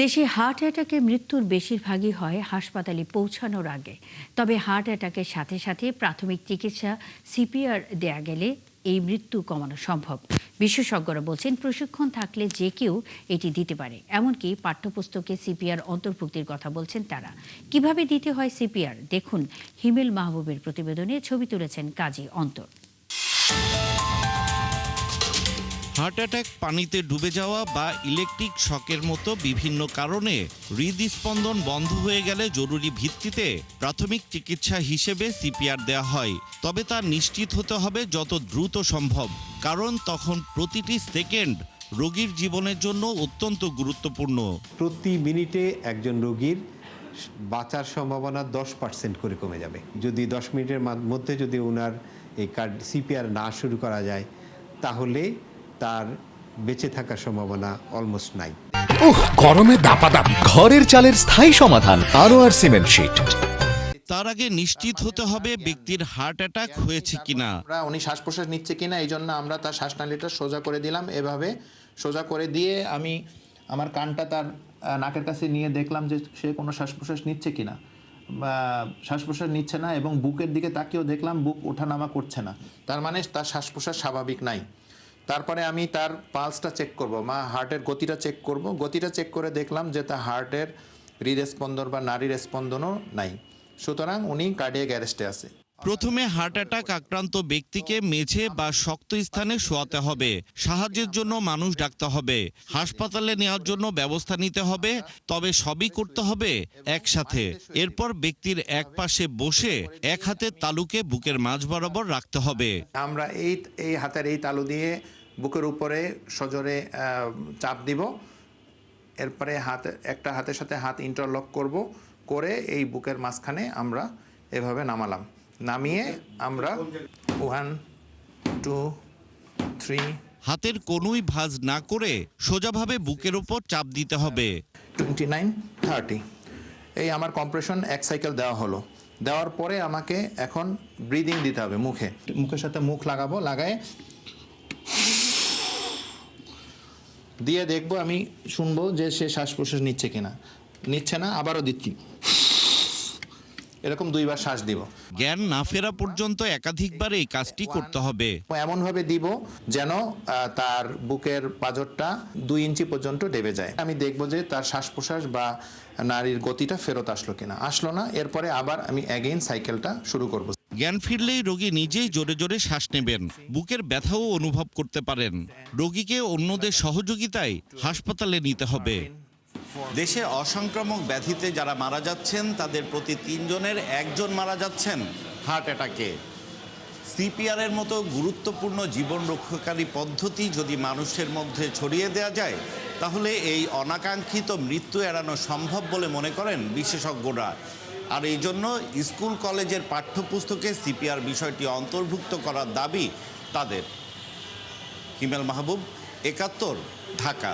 দেশে হার্ট অ্যাটাকে মৃত্যুর বেশিরভাগই হয় হাসপাতালে পৌঁছানোর আগে। তবে হার্ট অ্যাটাকের সাথে সাথে প্রাথমিক চিকিৎসা সিপিআর দেয়া গেলে এই মৃত্যু কমানো সম্ভব। বিশেষজ্ঞরা বলছেন প্রশিক্ষণ থাকলে যে কেউ এটি দিতে পারে। এমনকি পাঠ্যপুস্তকে সিপিআর অন্তর্ভুক্তির কথা বলছেন তারা। কিভাবে দিতে হয় সিপিআর দেখুন হিমেল মাহবুবের প্রতিবেদনে। ছবি তুলেছেন কাজী অন্তর। হার্ট অ্যাটাক, পানিতে ডুবে যাওয়া বা ইলেকট্রিক শকের মতো বিভিন্ন কারণে হৃদস্পন্দন বন্ধ হয়ে গেলে জরুরি ভিত্তিতে প্রাথমিক চিকিৎসা হিসেবে সিপিআর দেওয়া হয়। তবে তা নিশ্চিত হতে হবে যত দ্রুত সম্ভব, কারণ তখন প্রতিটি সেকেন্ড রোগীর জীবনের জন্য অত্যন্ত গুরুত্বপূর্ণ। প্রতি মিনিটে একজন রোগীর বাঁচার সম্ভাবনা 10% করে কমে যাবে। যদি 10 মিনিটের মধ্যে যদি ওনার এই সিপিআর না শুরু করা যায়, তাহলে তার বেঁচে থাকার সম্ভাবনা অলমোস্ট নাই। গরমে দাপাদাপি, ঘরের চালের স্থায়ী সমাধান আনোয়ার সিমেন্ট শীট। তার আগে নিশ্চিত হতে হবে ব্যক্তির হার্ট অ্যাটাক হয়েছে কিনা। উনি শ্বাস প্রশ্বাস নিচ্ছে কিনা, এই জন্য আমরা তার শ্বাসনালীটা সোজা করে দিলাম। এভাবে সোজা করে দিয়ে আমি আমার কানটা তার নাকের কাছে নিয়ে দেখলাম যে সে কোনো শ্বাস প্রশ্বাস নিচ্ছে কিনা। শ্বাস প্রশ্বাস নিচ্ছে না, এবং বুকের দিকে তাকিয়েও দেখলাম বুক ওঠানামা করছে না, তার মানে তার শ্বাস প্রশ্বাস স্বাভাবিক নাই। তারপরে আমি তার পালসটা চেক করব, হার্টের গতিটা চেক করব। গতিটা চেক করে দেখলাম যে তার হার্টের হৃদস্পন্দন বা নাড়ির স্পন্দনও নাই, সুতরাং উনি কার্ডিয়াক অ্যারেস্টে আছে। প্রথমে হার্ট অ্যাটাক আক্রান্ত ব্যক্তিকে মেঝে বা শক্ত স্থানে শোয়াতে হবে। সাহায্যের জন্য মানুষ ডাকতে হবে, হাসপাতালে নেওয়ার জন্য ব্যবস্থা নিতে হবে। তবে সবই করতে হবে একসাথে। এরপর ব্যক্তির এক পাশে বসে এক হাতের তালুকে বুকের মাঝ বরাবর রাখতে হবে। আমরা এই হাতের এই তালু দিয়ে বুকের উপরে সজোরে চাপ দিব। এরপরে একটা হাতের সাথে হাত ইন্টারলক করব, করে এই বুকের মাঝখানে আমরা এভাবে নামালাম। নামিয়ে আমরা 1 2 3 হাতের কোনোই ভাঁজ না করে সোজাভাবে বুকের উপর চাপ দিতে হবে। 29 30 এই আমার কম্প্রেশন এক সাইকেল দেওয়া হলো। দেওয়ার পরে আমাকে এখন ব্রিদিং দিতে হবে মুখের সাথে মুখ লাগাবো, লাগায় দিয়ে দেখবো, আমি শুনবো যে সে শ্বাস প্রশ্বাস নিচ্ছে কিনা। নিচ্ছে না, আবারও দিচ্ছি, এরকম 2 বার শ্বাস দিব। জ্ঞান না ফেরা পর্যন্ত একাধিকবার এই কাজটি করতে হবে। এমনভাবে দিব যেন তার বুকের পাঁজরটা 2 ইঞ্চি পর্যন্ত ডেবে যায়। আমি দেখবো যে তার শ্বাস প্রশ্বাস বা নাড়ির গতিটা ফেরত আসলো কিনা। আসলো না, এরপরে আবার আমি অ্যাগেইন সাইকেলটা শুরু করব। জ্ঞান ফিরলেই রোগী নিজেই জোরে জোরে শ্বাস নেবেন, বুকের ব্যথাও অনুভব করতে পারেন। রোগীকে অন্যদের সহযোগিতায় হাসপাতালে নিতে হবে। দেশে অসংক্রামক ব্যাধিতে যারা মারা যাচ্ছেন তাদের প্রতি 3 জনের 1 জন মারা যাচ্ছেন হার্ট অ্যাটাকে। সিপিআরের মতো গুরুত্বপূর্ণ জীবন রক্ষাকারী পদ্ধতি যদি মানুষের মধ্যে ছড়িয়ে দেওয়া যায়, তাহলে এই অনাকাঙ্ক্ষিত মৃত্যু এড়ানো সম্ভব বলে মনে করেন বিশেষজ্ঞরা। আর এই জন্য স্কুল কলেজের পাঠ্যপুস্তকে সিপিআর বিষয়টি অন্তর্ভুক্ত করার দাবি তাদের। হিমেল মাহবুব, 71, ঢাকা।